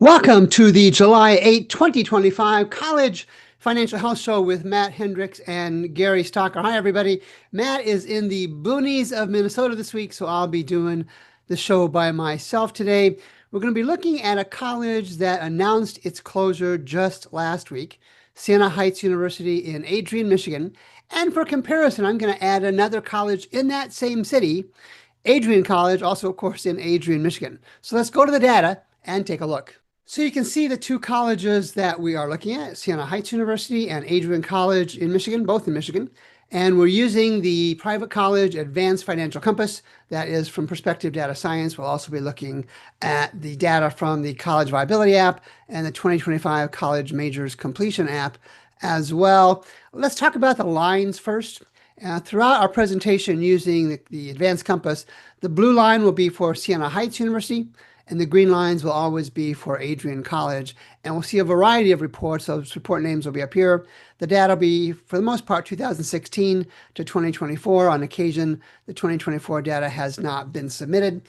Welcome to the July 8, 2025 College Financial Health Show with Matt Hendricks and Gary Stocker. Hi, everybody. Matt is in the boonies of Minnesota this week, so I'll be doing the show by myself today. We're going to be looking at a college that announced its closure just last week, Siena Heights University in Adrian, Michigan. And for comparison, I'm going to add another college in that same city, Adrian College, also, of course, in Adrian, Michigan. So let's go to the data and take a look. So you can see the two colleges that we are looking at, Siena Heights University and Adrian College in Michigan, both in Michigan. And we're using the private college advanced financial compass that is from Perspective Data Science. We'll also be looking at the data from the College Viability app and the 2025 College Majors Completion app as well. Let's talk about the lines first. Throughout our presentation using the advanced compass, the blue line will be for Siena Heights University, and the green lines will always be for Adrian College. And we'll see a variety of reports. Those report names will be up here. The data will be, for the most part, 2016 to 2024. On occasion, the 2024 data has not been submitted.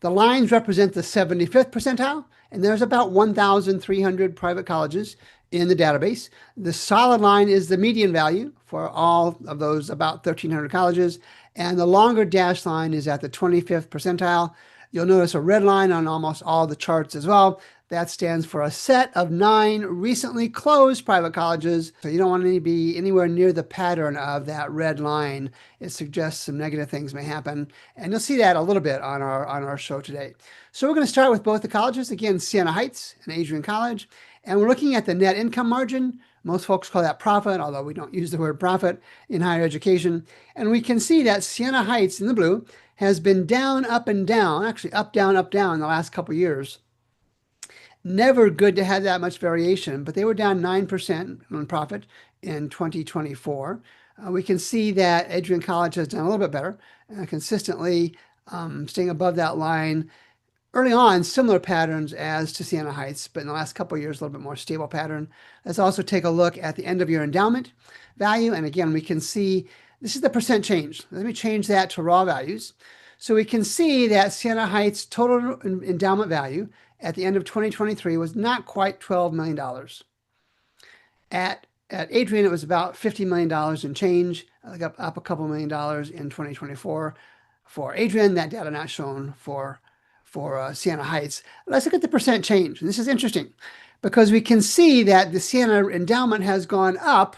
The lines represent the 75th percentile, and there's about 1,300 private colleges in the database. The solid line is the median value for all of those about 1,300 colleges, and the longer dashed line is at the 25th percentile. You'll notice a red line on almost all the charts as well. That stands for a set of 9 recently closed private colleges. So you don't want to be anywhere near the pattern of that red line. It suggests some negative things may happen. And you'll see that a little bit on our show today. So we're going to start with both the colleges. Again, Siena Heights and Adrian College. And we're looking at the net income margin. Most folks call that profit, although we don't use the word profit in higher education. And we can see that Siena Heights in the blue has been down, up, and down, actually up, down, in the last couple of years. Never good to have that much variation, but they were down 9% on profit in 2024. We can see that Adrian College has done a little bit better, consistently staying above that line. Early on, similar patterns as to Siena Heights, but in the last couple of years, a little bit more stable pattern. Let's also take a look at the end of year endowment value. And again, we can see this is the percent change. Let me change that to raw values. So we can see that Siena Heights total endowment value at the end of 2023 was not quite $12 million. At Adrian, it was about $50 million in change, up a couple $1 million in 2024. For Adrian, that data not shown for Siena Heights. Let's look at the percent change. And this is interesting because we can see that the Siena endowment has gone up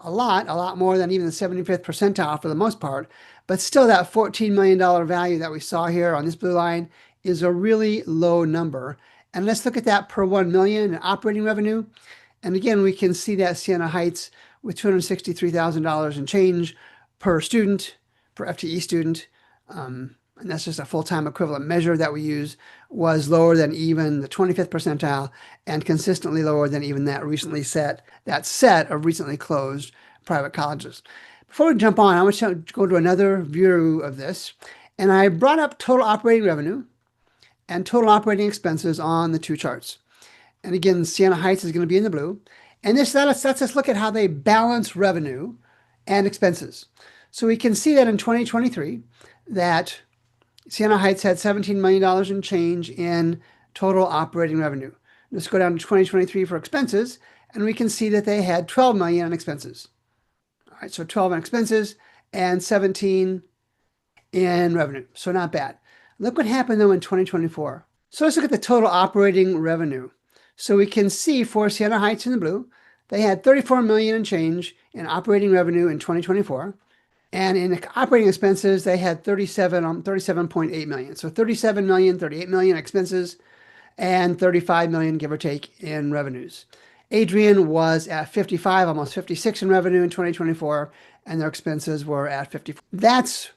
a lot more than even the 75th percentile for the most part, but still that $14 million value that we saw here on this blue line is a really low number. And let's look at that per 1 million in operating revenue. And again, we can see that Siena Heights with $263,000 in change per student, per FTE student, and that's just a full-time equivalent measure that we use, was lower than even the 25th percentile and consistently lower than even that set of recently closed private colleges. Before we jump on, I want to go to another view of this. And I brought up total operating revenue and total operating expenses on the two charts. And again, Siena Heights is going to be in the blue. And this lets us look at how they balance revenue and expenses. So we can see that in 2023, that Siena Heights had $17 million in change in total operating revenue. Let's go down to 2023 for expenses, and we can see that they had $12 million in expenses. All right, so 12 in expenses and 17 in revenue. So not bad. Look what happened though in 2024. So let's look at the total operating revenue. So we can see for Siena Heights in the blue, they had $34 million in change in operating revenue in 2024. And in operating expenses, they had 37.8 million. So 37 million, 38 million expenses, and 35 million, give or take, in revenues. Adrian was at 55, almost 56 in revenue in 2024, and their expenses were at 54. That's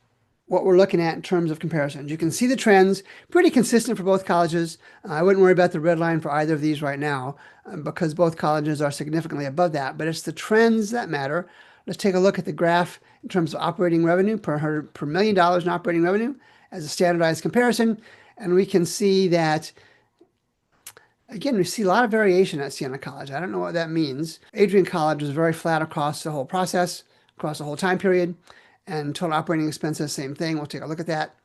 what we're looking at in terms of comparisons. You can see the trends, pretty consistent for both colleges. I wouldn't worry about the red line for either of these right now because both colleges are significantly above that, but it's the trends that matter. Let's take a look at the graph in terms of operating revenue per $1 million in operating revenue as a standardized comparison. And we can see that, again, we see a lot of variation at Siena College. I don't know what that means. Adrian College was very flat across the whole process, across the whole time period. And total operating expenses, same thing. We'll take a look at that.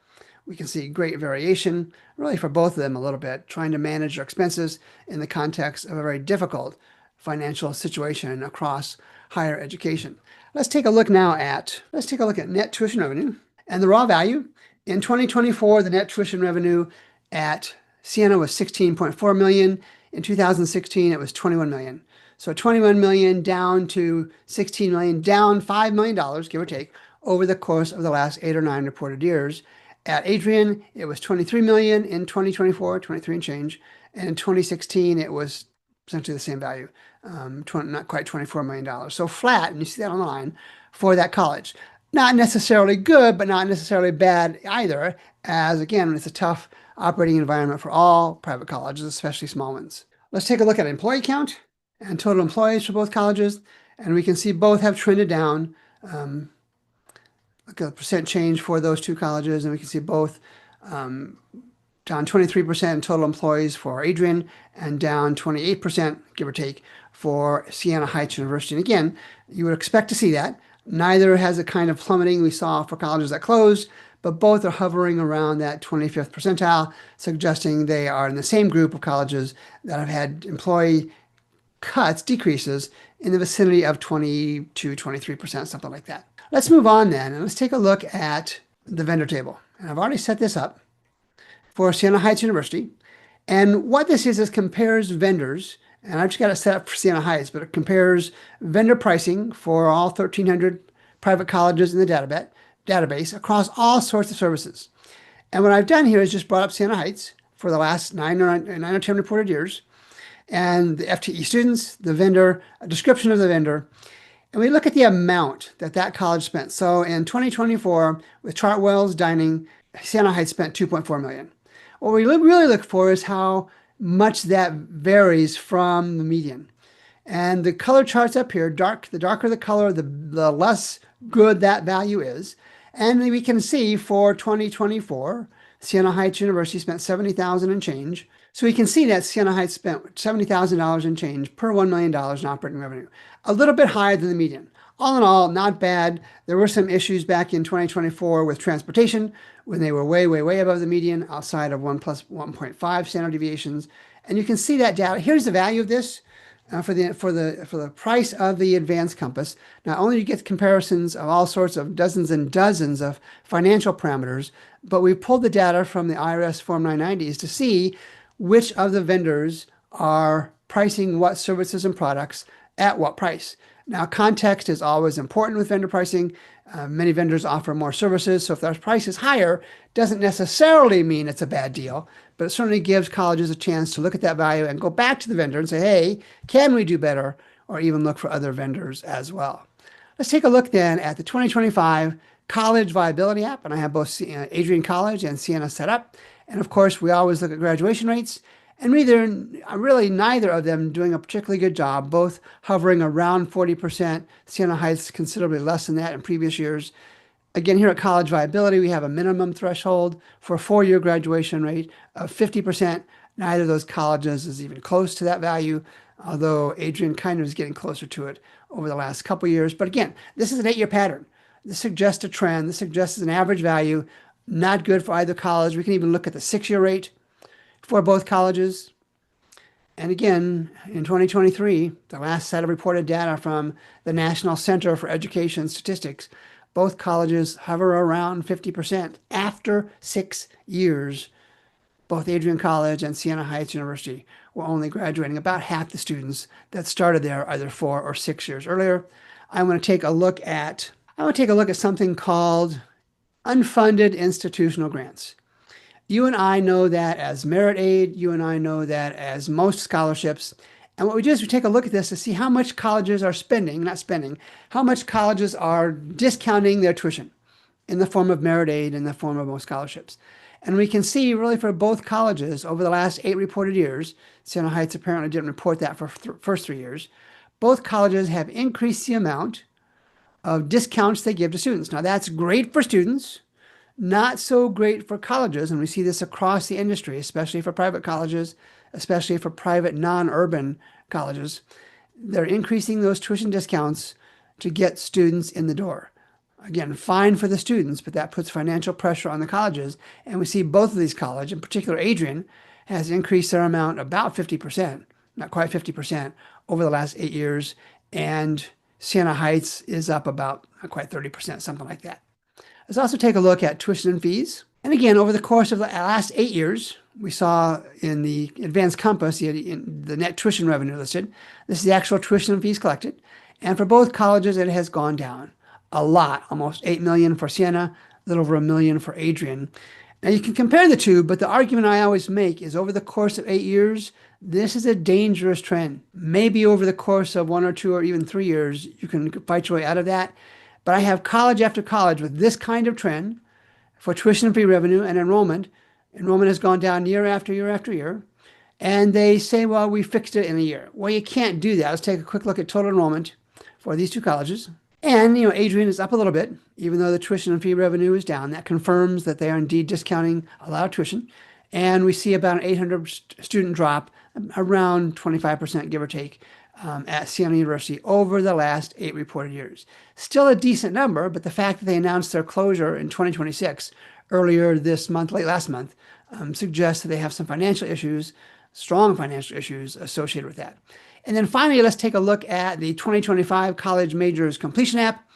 We can see great variation, really for both of them a little bit, trying to manage their expenses in the context of a very difficult financial situation across higher education. Let's take a look at net tuition revenue and the raw value. In 2024, the net tuition revenue at Siena was 16.4 million. In 2016, it was 21 million. So 21 million down to 16 million, down $5 million, give or take, over the course of the last 8 or 9 reported years. At Adrian, it was 23 million in 2024, 23 and change. And in 2016, it was essentially the same value, not quite $24 million. So flat, and you see that on the line, for that college. Not necessarily good, but not necessarily bad either, as again, it's a tough operating environment for all private colleges, especially small ones. Let's take a look at employee count and total employees for both colleges, and we can see both have trended down. Look at the percent change for those two colleges, and we can see both down 23% in total employees for Adrian and down 28%, give or take, for Siena Heights University. And again, you would expect to see that. Neither has a kind of plummeting we saw for colleges that closed, but both are hovering around that 25th percentile, suggesting they are in the same group of colleges that have had employee decreases in the vicinity of 22, 23%, something like that. Let's move on then, and let's take a look at the vendor table. And I've already set this up for Siena Heights University. And what this is compares vendors, and I've just got it set up for Siena Heights, but it compares vendor pricing for all 1,300 private colleges in the database across all sorts of services. And what I've done here is just brought up Siena Heights for the last 9 or 10 reported years, and the FTE students, the vendor, a description of the vendor, and we look at the amount that college spent. So in 2024, with Chartwell's Dining, Siena Heights spent $2.4 million. What we really look for is how much that varies from the median. And the color charts up here, the darker the color, the less good that value is. And we can see for 2024, Siena Heights University spent $70,000 and change. So we can see that Siena Heights spent $70,000 and change per $1 million in operating revenue, a little bit higher than the median. All in all, not bad. There were some issues back in 2024 with transportation when they were way, way, way above the median, outside of 1 plus 1.5 standard deviations. And you can see that data. Here's the value of this for the price of the advanced compass. Not only do you get comparisons of all sorts of dozens and dozens of financial parameters, but we pulled the data from the IRS Form 990s to see which of the vendors are pricing what services and products at what price. Now, context is always important with vendor pricing. Many vendors offer more services, so if their price is higher, doesn't necessarily mean it's a bad deal, but it certainly gives colleges a chance to look at that value and go back to the vendor and say, hey, can we do better? Or even look for other vendors as well. Let's take a look then at the 2025 College Viability app, and I have both Adrian College and Siena set up. And of course, we always look at graduation rates, and really neither of them doing a particularly good job, both hovering around 40%. Siena Heights considerably less than that in previous years. Again, here at College Viability, we have a minimum threshold for a 4-year graduation rate of 50%. Neither of those colleges is even close to that value, although Adrian kind of is getting closer to it over the last couple of years. But again, this is an 8-year pattern. This suggests a trend. This suggests an average value, not good for either college. We can even look at the 6-year rate for both colleges. And again, in 2023, the last set of reported data from the National Center for Education Statistics, both colleges hover around 50% after 6 years. Both Adrian College and Siena Heights University were only graduating about half the students that started there either 4 or 6 years earlier. I want to take a look at something called unfunded institutional grants. You and I know that as merit aid. You and I know that as most scholarships. And what we do is we take a look at this to see how much colleges are how much colleges are discounting their tuition in the form of merit aid, in the form of most scholarships. And we can see really for both colleges over the last 8 reported years, Siena Heights apparently didn't report that for first 3 years, both colleges have increased the amount of discounts they give to students. Now that's great for students, not so great for colleges, and we see this across the industry, especially for private colleges, especially for private non-urban colleges. They're increasing those tuition discounts to get students in the door. Again, fine for the students, but that puts financial pressure on the colleges. And we see both of these colleges, in particular Adrian, has increased their amount about 50%, not quite 50%, over the last 8 years. And Siena Heights is up about not quite 30%, something like that. Let's also take a look at tuition and fees. And again, over the course of the last 8 years, we saw in the advanced compass, the net tuition revenue listed. This is the actual tuition and fees collected. And for both colleges, it has gone down a lot, almost 8 million for Siena, a little over 1 million for Adrian. Now you can compare the two, but the argument I always make is over the course of 8 years, this is a dangerous trend. Maybe over the course of 1 or 2 or even 3 years, you can fight your way out of that. But I have college after college with this kind of trend for tuition and fee revenue and enrollment. Enrollment has gone down year after year after year. And they say, well, we fixed it in a year. Well, you can't do that. Let's take a quick look at total enrollment for these two colleges. And, Adrian is up a little bit, even though the tuition and fee revenue is down. That confirms that they are indeed discounting a lot of tuition. And we see about an 800 student drop, around 25%, give or take, at Siena University over the last 8 reported years. Still a decent number, but the fact that they announced their closure in 2026 earlier this month, late last month, suggests that they have some financial issues, strong financial issues associated with that. And then finally, let's take a look at the 2025 College Majors Completion app.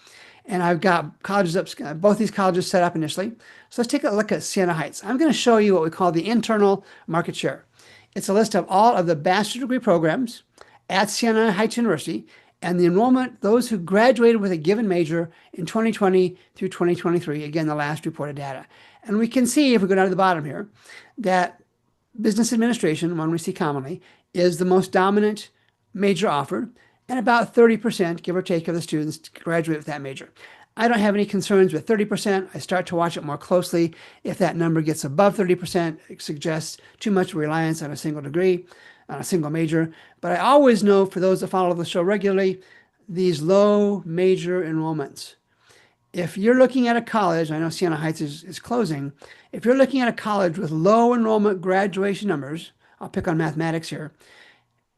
And I've got colleges up, both these colleges set up initially. So let's take a look at Siena Heights. I'm going to show you what we call the internal market share. It's a list of all of the bachelor's degree programs at Siena Heights University and the enrollment, those who graduated with a given major in 2020 through 2023, again, the last reported data. And we can see, if we go down to the bottom here, that business administration, one we see commonly, is the most dominant major offered, and about 30%, give or take, of the students graduate with that major. I don't have any concerns with 30%. I start to watch it more closely. If that number gets above 30%, it suggests too much reliance on a single degree, on a single major. But I always know, for those that follow the show regularly, these low major enrollments. If you're looking at a college, I know Siena Heights is closing. If you're looking at a college with low enrollment graduation numbers, I'll pick on mathematics here,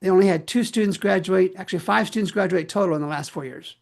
they only had 2 students graduate, actually 5 students graduate total in the last 4 years.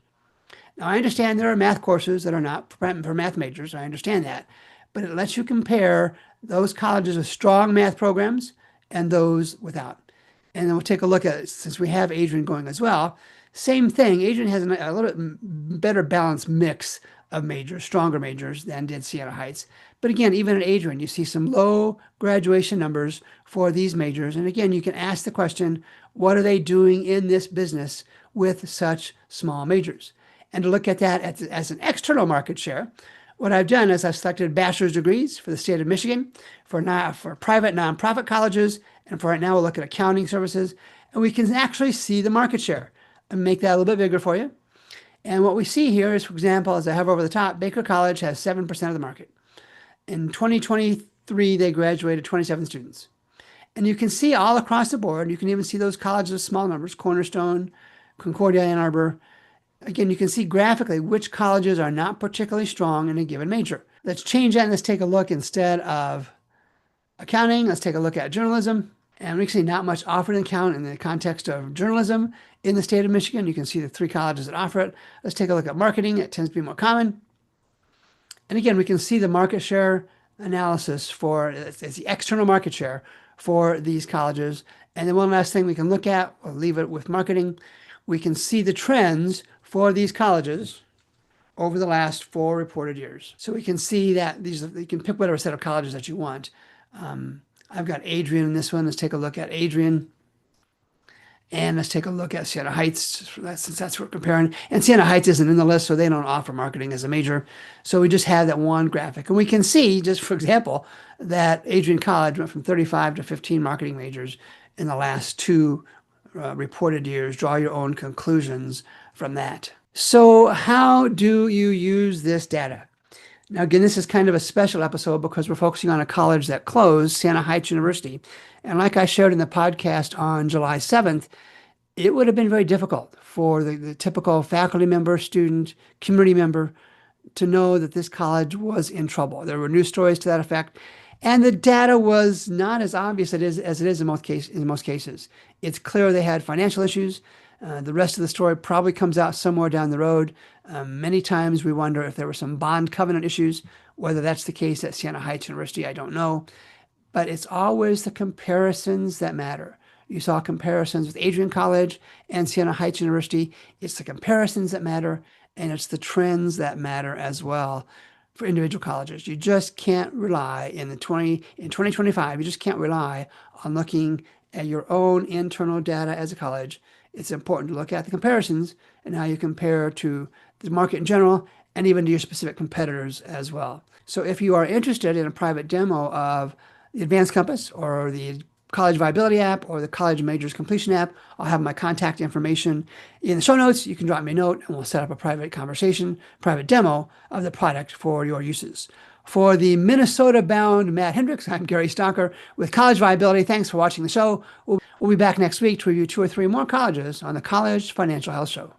Now, I understand there are math courses that are not for math majors. I understand that. But it lets you compare those colleges with strong math programs and those without. And then we'll take a look at it, since we have Adrian going as well. Same thing. Adrian has a little bit better balanced mix of majors, stronger majors than did Siena Heights. But again, even at Adrian, you see some low graduation numbers for these majors. And again, you can ask the question, what are they doing in this business with such small majors? And to look at that as an external market share, what I've done is I've selected bachelor's degrees for the state of Michigan, for private nonprofit colleges, and for right now, we'll look at accounting services, and we can actually see the market share. And make that a little bit bigger for you. And what we see here is, for example, as I hover over the top, Baker College has 7% of the market. In 2023, they graduated 27 students. And you can see all across the board, you can even see those colleges with small numbers, Cornerstone, Concordia, Ann Arbor. Again, you can see graphically which colleges are not particularly strong in a given major. Let's change that and let's take a look, instead of accounting, let's take a look at journalism. And we can see not much offered in accounting in the context of journalism in the state of Michigan. You can see the 3 colleges that offer it. Let's take a look at marketing. It tends to be more common. And again, we can see the market share analysis for, it's the external market share for these colleges. And then one last thing we can look at, we'll leave it with marketing. We can see the trends for these colleges over the last 4 reported years. So we can see that you can pick whatever set of colleges that you want. I've got Adrian in this one. Let's take a look at Adrian. And let's take a look at Siena Heights, since that's what we're comparing. And Siena Heights isn't in the list, so they don't offer marketing as a major. So we just have that one graphic. And we can see, just for example, that Adrian College went from 35 to 15 marketing majors in the last 2 reported years. Draw your own conclusions from that. So how do you use this data? Now, again, this is kind of a special episode because we're focusing on a college that closed, Siena Heights University. And like I shared in the podcast on July 7th, it would have been very difficult for the typical faculty member, student, community member to know that this college was in trouble. There were news stories to that effect. And the data was not as obvious as it is in most cases. It's clear they had financial issues. The rest of the story probably comes out somewhere down the road. Many times we wonder if there were some bond covenant issues. Whether that's the case at Siena Heights University, I don't know. But it's always the comparisons that matter. You saw comparisons with Adrian College and Siena Heights University. It's the comparisons that matter, and it's the trends that matter as well for individual colleges. You just can't rely in 2025, you just can't rely on looking at your own internal data as a college. It's important to look at the comparisons and how you compare to the market in general and even to your specific competitors as well. So if you are interested in a private demo of the Advanced Compass or the College Viability app or the College Majors Completion app, I'll have my contact information in the show notes. You can drop me a note and we'll set up a private conversation, private demo of the product for your uses. For the Minnesota-bound Matt Hendricks, I'm Gary Stocker with College Viability. Thanks for watching the show. We'll be back next week to review 2 or 3 more colleges on the College Financial Health Show.